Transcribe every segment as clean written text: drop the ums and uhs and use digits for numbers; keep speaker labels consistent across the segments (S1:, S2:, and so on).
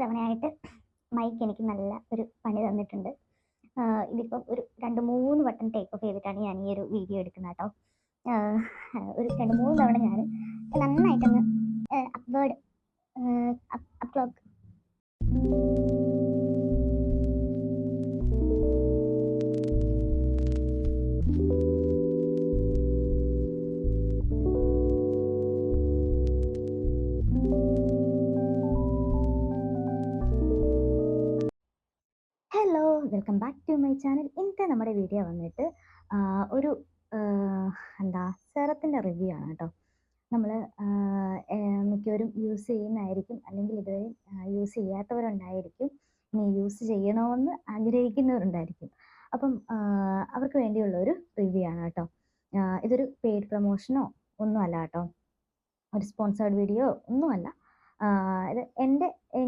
S1: തവണയായിട്ട് mic എനിക്ക് നല്ല ഒരു പണി തന്നിട്ടുണ്ട്. ഇതിപ്പം ഒരു 2-3 വട്ടം ടേക്ക് ഓഫ് ചെയ്തിട്ടാണ് ഞാൻ ഈ ഒരു വീഡിയോ എടുക്കുന്നത് കേട്ടോ. ഒരു 2-3 തവണ ഞാൻ നന്നായിട്ടൊന്ന് അപ്വേഡ് upload hello, welcome back to my channel. ഇന്നത്തെ നമ്മുടെ വീഡിയോ വന്നിട്ട് ഒരു സെറത്തിൻ്റെ റിവ്യൂ ആണ് കേട്ടോ. നമ്മൾ മിക്കവരും യൂസ് ചെയ്യുന്നതായിരിക്കും, അല്ലെങ്കിൽ ഇതുവരെ യൂസ് ചെയ്യാത്തവരുണ്ടായിരിക്കും, ഇനി യൂസ് ചെയ്യണമെന്ന് ആഗ്രഹിക്കുന്നവരുണ്ടായിരിക്കും. അപ്പം അവർക്ക് വേണ്ടിയുള്ള ഒരു റിവ്യൂ ആണ് കേട്ടോ. ഇതൊരു പെയ്ഡ് പ്രൊമോഷനോ ഒന്നുമല്ല കേട്ടോ, ഒരു സ്പോൺസേർഡ് വീഡിയോ ഒന്നുമല്ല.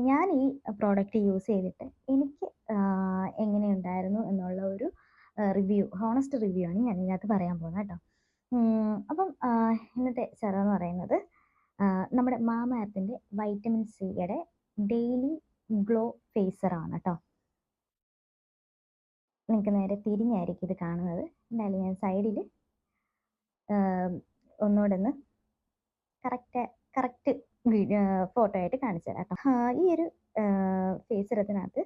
S1: ഞാൻ ഈ പ്രോഡക്റ്റ് യൂസ് ചെയ്തിട്ട് എനിക്ക് എങ്ങനെയുണ്ടായിരുന്നു എന്നുള്ള ഒരു ഹോണസ്റ്റ് റിവ്യൂ ആണ് ഞാൻ ഇതിനകത്ത് പറയാൻ പോകുന്നത് കേട്ടോ. അപ്പം ഇന്നത്തെ സെറം എന്ന് പറയുന്നത് നമ്മുടെ മാമ എർത്തിൻ്റെ വൈറ്റമിൻ സിയുടെ ഡെയിലി ഗ്ലോ ഫേസറാണ് കേട്ടോ. നിങ്ങൾക്ക് നേരെ തിരിഞ്ഞായിരിക്കും ഇത് കാണുന്നത്. എന്തായാലും ഞാൻ സൈഡിൽ ഒന്നുകൂടെ ഒന്ന് കറക്റ്റ് ഫോട്ടോ ആയിട്ട് കാണിച്ചു തരാം കേട്ടോ. ഈ ഒരു ഫേസറത്തിനകത്ത്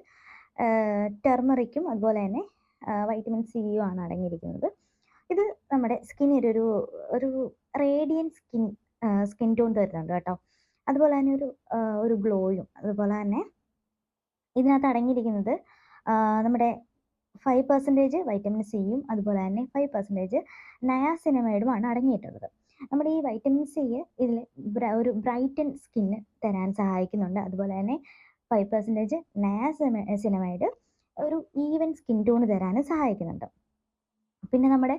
S1: ടെർമറിക്കും അതുപോലെ തന്നെ വൈറ്റമിൻ സിയും ആണ് അടങ്ങിയിരിക്കുന്നത്. ഇത് നമ്മുടെ സ്കിന്നിനൊരു റേഡിയൻ സ്കിൻ ടോൺ തരുന്നുണ്ട് കേട്ടോ. അതുപോലെ തന്നെ ഒരു ഗ്ലോയും. അതുപോലെ തന്നെ ഇതിനകത്ത് അടങ്ങിയിരിക്കുന്നത് നമ്മുടെ 5% വൈറ്റമിൻ സിയും അതുപോലെ തന്നെ 5% നയാസിനമൈഡുമാണ് അടങ്ങിയിട്ടുള്ളത്. നമ്മുടെ ഈ വൈറ്റമിൻ സി ഇതിൽ ഒരു ബ്രൈറ്റൻ സ്കിന്ന് തരാൻ സഹായിക്കുന്നുണ്ട്. അതുപോലെ തന്നെ 5% നയാസിനമൈഡ് ഒരു ഈവൻ സ്കിൻ ടോൺ തരാനും സഹായിക്കുന്നുണ്ട്. പിന്നെ നമ്മുടെ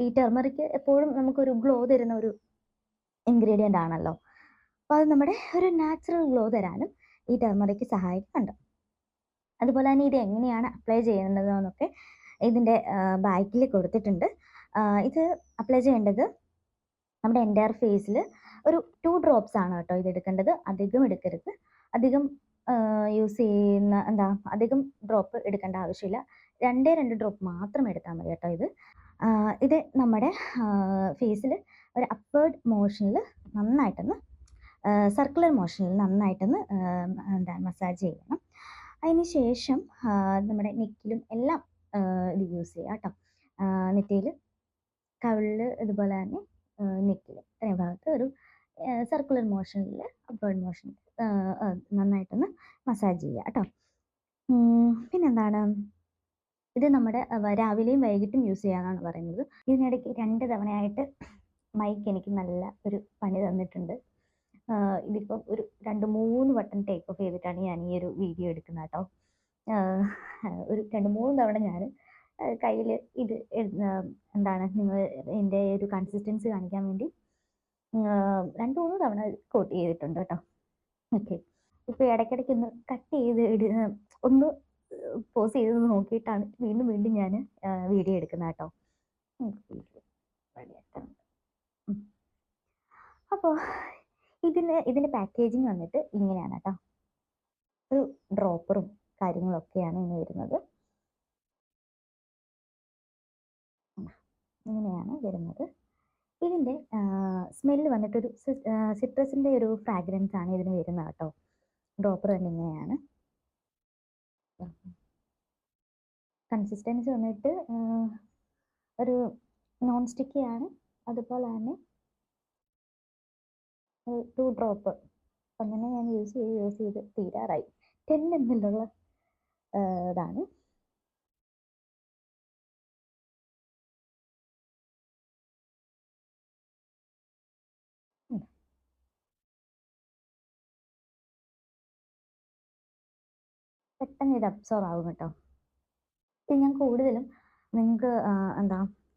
S1: ഈ ടെർമറിക്ക് എപ്പോഴും നമുക്കൊരു ഗ്ലോ തരുന്ന ഒരു ഇൻഗ്രീഡിയൻ്റ് ആണല്ലോ. അപ്പോൾ അത് നമ്മുടെ ഒരു നാച്ചുറൽ ഗ്ലോ തരാനും ഈ ടെർമറിക്ക് സഹായിക്കുന്നുണ്ട്. അതുപോലെ തന്നെ ഇത് എങ്ങനെയാണ് അപ്ലൈ ചെയ്യുന്നതെന്നൊക്കെ ഇതിൻ്റെ ബാക്കിൽ കൊടുത്തിട്ടുണ്ട്. ഇത് അപ്ലൈ ചെയ്യേണ്ടത് നമ്മുടെ എൻ്റയർ ഫേസിൽ ഒരു 2 ഡ്രോപ്സ് ആണ് കേട്ടോ ഇത് എടുക്കേണ്ടത്. അധികം എടുക്കരുത്. അധികം യൂസ് ചെയ്യുന്ന അധികം ഡ്രോപ്പ് എടുക്കേണ്ട ആവശ്യമില്ല. 2 ഡ്രോപ്പ് മാത്രം എടുത്താൽ മതി കേട്ടോ. ഇത് നമ്മുടെ ഫേസിൽ ഒരു അപ്വേർഡ് മോഷനിൽ നന്നായിട്ടൊന്ന് സർക്കുലർ മോഷനിൽ നന്നായിട്ടൊന്ന് മസാജ് ചെയ്യണം. അതിന് ശേഷം നമ്മുടെ നെക്കിലും എല്ലാം ഇത് യൂസ് ചെയ്യാം കേട്ടോ. നെറ്റിയിൽ, കവിളിൽ, ഇതുപോലെ തന്നെ നെക്കിൽ ഇത്രയും ഭാഗത്ത് ഒരു സർക്കുലർ മോഷനിൽ അപ്വേർഡ് മോഷനിൽ നന്നായിട്ടൊന്ന് മസാജ് ചെയ്യുക കേട്ടോ. പിന്നെന്താണ്, ഇത് നമ്മുടെ രാവിലെയും വൈകിട്ടും യൂസ് ചെയ്യാനാണ് പറയുന്നത്. ഇതിനിടയ്ക്ക് 2 തവണയായിട്ട് മൈക്ക് എനിക്ക് നല്ല ഒരു പണി തന്നിട്ടുണ്ട്. ഇതിപ്പം ഒരു 2-3 വട്ടം ടേക്ക് ഓഫ് ചെയ്തിട്ടാണ് ഞാൻ ഈ ഒരു വീഡിയോ എടുക്കുന്നത് കേട്ടോ. ഒരു 2-3 തവണ ഞാൻ കയ്യിൽ ഇത് നിങ്ങൾ എൻ്റെ ഒരു കൺസിസ്റ്റൻസി കാണിക്കാൻ വേണ്ടി 2-3 തവണ കോട്ട് ചെയ്തിട്ടുണ്ട് കേട്ടോ. ഓക്കെ, ഇപ്പോൾ ഇടയ്ക്കിടയ്ക്ക് ഒന്ന് കട്ട് ചെയ്ത് ഒന്ന് പോസ് ചെയ്ത് നോക്കിയിട്ടാണ് വീണ്ടും ഞാൻ വീഡിയോ എടുക്കുന്നത് കേട്ടോ. അപ്പോൾ ഇതിൻ്റെ പാക്കേജിങ് വന്നിട്ട് ഇങ്ങനെയാണ് കേട്ടോ. ഒരു ഡ്രോപ്പറും കാര്യങ്ങളൊക്കെയാണ് ഇനി വരുന്നത്. ഇങ്ങനെയാണ് വരുന്നത്. ഇതിൻ്റെ സ്മെല്ല് വന്നിട്ടൊരു സിട്രസിൻ്റെ ഒരു ഫ്രാഗ്രൻസ് ആണ് ഇതിന് വരുന്നത് കേട്ടോ. ഡ്രോപ്പർ തന്നെ ഇങ്ങനെയാണ്. കൺസിസ്റ്റൻസി വന്നിട്ട് ഒരു നോൺ സ്റ്റിക്കി ആണ്. അതുപോലെ തന്നെ 2 ഡ്രോപ്പ് അങ്ങനെ ഞാൻ യൂസ് ചെയ്ത് തീരാറായി. 10 ml ഉള്ള ഇതാണ്. പെട്ടെന്ന് ഇത് അബ്സോർവ് ആകും കേട്ടോ. ഇത് ഞാൻ കൂടുതലും നിങ്ങൾക്ക്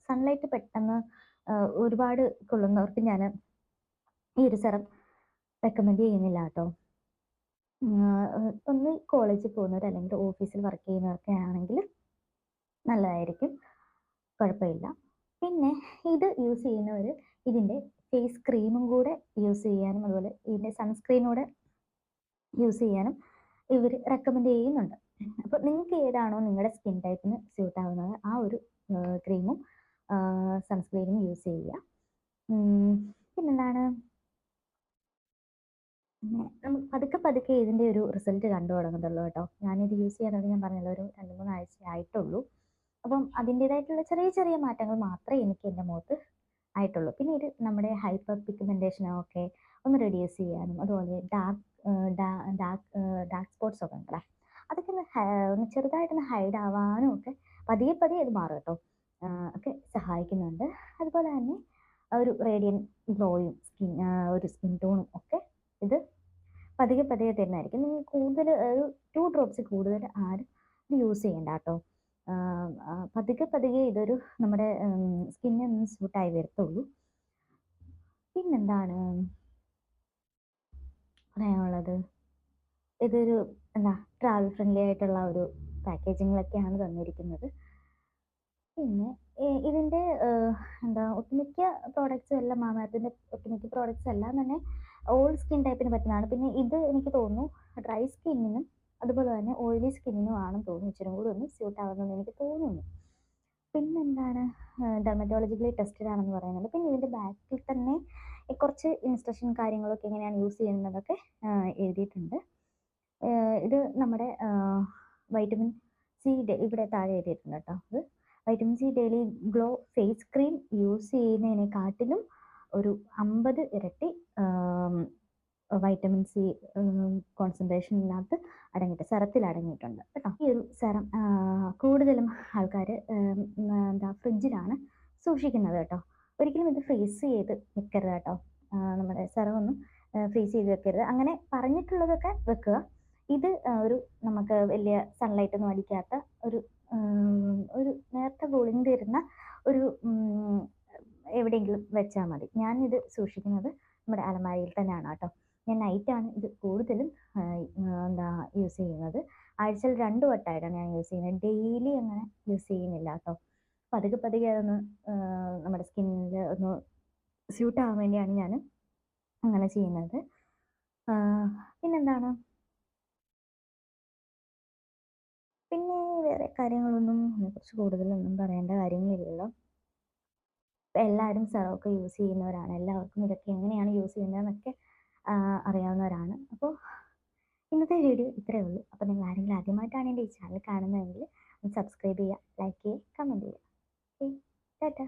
S1: സൺലൈറ്റ് പെട്ടെന്ന് ഒരുപാട് കൊള്ളുന്നവർക്ക് ഞാൻ ഈ ഒരു സെറം റെക്കമെൻഡ് ചെയ്യുന്നില്ല കേട്ടോ. ഒന്ന് കോളേജിൽ പോകുന്നവർ അല്ലെങ്കിൽ ഓഫീസിൽ വർക്ക് ചെയ്യുന്നവരൊക്കെ ആണെങ്കിൽ നല്ലതായിരിക്കും, കുഴപ്പമില്ല. പിന്നെ ഇത് യൂസ് ചെയ്യുന്നവർ ഇതിൻ്റെ ഫേസ് ക്രീമും കൂടെ യൂസ് ചെയ്യാനും അതുപോലെ ഇതിൻ്റെ സൺസ്ക്രീനൂടെ യൂസ് ചെയ്യാനും ഇവർ റെക്കമെൻഡ് ചെയ്യുന്നുണ്ട്. അപ്പോൾ നിങ്ങൾക്ക് ഏതാണോ നിങ്ങളുടെ സ്കിൻ ടൈപ്പിന് സ്യൂട്ട് ആവുന്നത് ആ ഒരു ക്രീമും സൺസ്ക്രീനും യൂസ് ചെയ്യുക. പിന്നെന്താണ്, പിന്നെ നമുക്ക് പതുക്കെ പതുക്കെ ഇതിൻ്റെ ഒരു റിസൾട്ട് കണ്ടു തുടങ്ങുന്നുള്ളൂ കേട്ടോ. ഞാനിത് യൂസ് ചെയ്യാനത് ഞാൻ പറഞ്ഞല്ലോ ഒരു 2-3 ആഴ്ച ആയിട്ടുള്ളൂ. അപ്പം അതിൻ്റേതായിട്ടുള്ള ചെറിയ ചെറിയ മാറ്റങ്ങൾ മാത്രമേ എനിക്ക് എൻ്റെ മുഖത്ത് ആയിട്ടുള്ളൂ. പിന്നെ ഇത് നമ്മുടെ ഹൈപ്പർ പിഗ്മെന്റേഷനൊക്കെ ഒന്ന് റെഡ്യൂസ് ചെയ്യാനും അതുപോലെ ഡാർക്ക് സ്പോട്ട്സ് ഒക്കെ ഉണ്ടല്ലോ അതൊക്കെ ഒന്ന് ചെറുതായിട്ടൊന്ന് ഹൈഡ് ആവാനും ഒക്കെ പതിയെ പതിയെ ഇത് മാറും കേട്ടോ. ഒക്കെ സഹായിക്കുന്നുണ്ട്. അതുപോലെ തന്നെ ഒരു റേഡിയൻ ഗ്ലോയും ഒരു സ്കിൻ ടോണും ഒക്കെ ഇത് പതിയെ പതിയെ തരുന്നതായിരിക്കും. നിങ്ങൾ കൂടുതൽ ഒരു 2 ഡ്രോപ്സ് കൂടുതൽ ആരും ഇത് യൂസ് ചെയ്യണ്ട കേട്ടോ. പതുക്കെ പതുക്കെ ഇതൊരു നമ്മുടെ സ്കിന്നിന് സ്യൂട്ടായി വരത്തുള്ളൂ. പിന്നെന്താണ് പറയാനുള്ളത്, ഇതൊരു എന്താ ട്രാവൽ ഫ്രണ്ട്ലി ആയിട്ടുള്ള ഒരു പാക്കേജിങ്ങിലൊക്കെയാണ് തന്നിരിക്കുന്നത്. പിന്നെ ഇതിൻ്റെ എന്താ ഒട്ടുമിക്ക പ്രോഡക്റ്റ്സും എല്ലാം മാമാർത്തിൻ്റെ ഒട്ടുമിക്ക പ്രോഡക്റ്റ്സ് എല്ലാം തന്നെ ഓൾ സ്കിൻ ടൈപ്പിന് പറ്റുന്നതാണ്. പിന്നെ ഇത് എനിക്ക് തോന്നുന്നു ഡ്രൈ സ്കിന്നിനും അതുപോലെ തന്നെ ഓയിലി സ്കിന്നിനും ആണെന്ന് തോന്നുന്നു ഇച്ചിരി കൂടി ഒന്ന് സ്യൂട്ട് ആവുന്നതെന്ന് എനിക്ക് തോന്നുന്നു. പിന്നെന്താണ്, ഡെർമറ്റോളജിക്കലി ടെസ്റ്റഡ് ആണെന്ന് പറയുന്നുണ്ട്. പിന്നെ ഇതിൻ്റെ ബാക്കിൽ തന്നെ കുറച്ച് ഇൻസ്ട്രക്ഷൻ കാര്യങ്ങളൊക്കെ എങ്ങനെയാണ് യൂസ് ചെയ്യുന്നതൊക്കെ എഴുതിയിട്ടുണ്ട്. ഇത് നമ്മുടെ വൈറ്റമിൻ സി ഇവിടെ താഴെ എഴുതിയിട്ടുണ്ട് കേട്ടോ. അത് vitamin C daily glow face cream use ചെയ്യുന്നതിനെക്കാട്ടിലും ഒരു 50 ഇരട്ടി വൈറ്റമിൻ സി കോൺസെൻട്രേഷൻ ഇതിനകത്ത് സെറത്തിൽ അടങ്ങിയിട്ടുണ്ട് കേട്ടോ. ഈ ഒരു സെറം കൂടുതലും ആൾക്കാർ എന്താ ഫ്രിഡ്ജിലാണ് സൂക്ഷിക്കുന്നത് കേട്ടോ. ഒരിക്കലും ഇത് ഫ്രീസ് ചെയ്ത് വെക്കരുത് കേട്ടോ. നമ്മുടെ സെറം ഒന്നും ഫ്രീസ് ചെയ്ത് വെക്കരുത്. അങ്ങനെ പറഞ്ഞിട്ടുള്ളതൊക്കെ വെക്കുക. ഇത് ഒരു നമുക്ക് വലിയ സൺലൈറ്റ് ഒന്നും അടിക്കാത്ത ഒരു ഒരു നേരത്തെ കൂളിംഗ് തരുന്ന ഒരു എവിടെയെങ്കിലും വെച്ചാൽ മതി. ഞാനിത് സൂക്ഷിക്കുന്നത് നമ്മുടെ അലമാരയിൽ തന്നെയാണ് കേട്ടോ. ഞാൻ നൈറ്റാണ് ഇത് കൂടുതലും എന്താ യൂസ് ചെയ്യുന്നത്. ആഴ്ചയിൽ 2 വട്ടമായിട്ടാണ് ഞാൻ യൂസ് ചെയ്യുന്നത്. ഡെയിലി അങ്ങനെ യൂസ് ചെയ്യുന്നില്ല കേട്ടോ. പതുക്കെ പതുക്കെ അതൊന്ന് നമ്മുടെ സ്കിന്നിൽ ഒന്ന് സ്യൂട്ട് ആവാൻ വേണ്ടിയാണ് ഞാൻ അങ്ങനെ ചെയ്യുന്നത്. പിന്നെന്താണ്, പിന്നെ വേറെ കാര്യങ്ങളൊന്നും അതിനെക്കുറിച്ച് കൂടുതലൊന്നും പറയേണ്ട കാര്യങ്ങളില്ലല്ലോ. എല്ലാവരും സെറമൊക്കെ യൂസ് ചെയ്യുന്നവരാണ്. എല്ലാവർക്കും ഇതൊക്കെ എങ്ങനെയാണ് യൂസ് ചെയ്യുന്നതെന്നൊക്കെ അറിയാവുന്നവരാണ്. അപ്പോൾ ഇന്നത്തെ വീഡിയോ ഇത്രയേ ഉള്ളൂ. അപ്പോൾ നിങ്ങൾ ആരെങ്കിലും ആദ്യമായിട്ടാണ് എൻ്റെ ഈ ചാനൽ കാണുന്നതെങ്കിൽ സബ്സ്ക്രൈബ് ചെയ്യുക, ലൈക്ക് ചെയ്യുക, കമൻറ്റ് ചെയ്യുക. ഓക്കെ, ടാറ്റാ.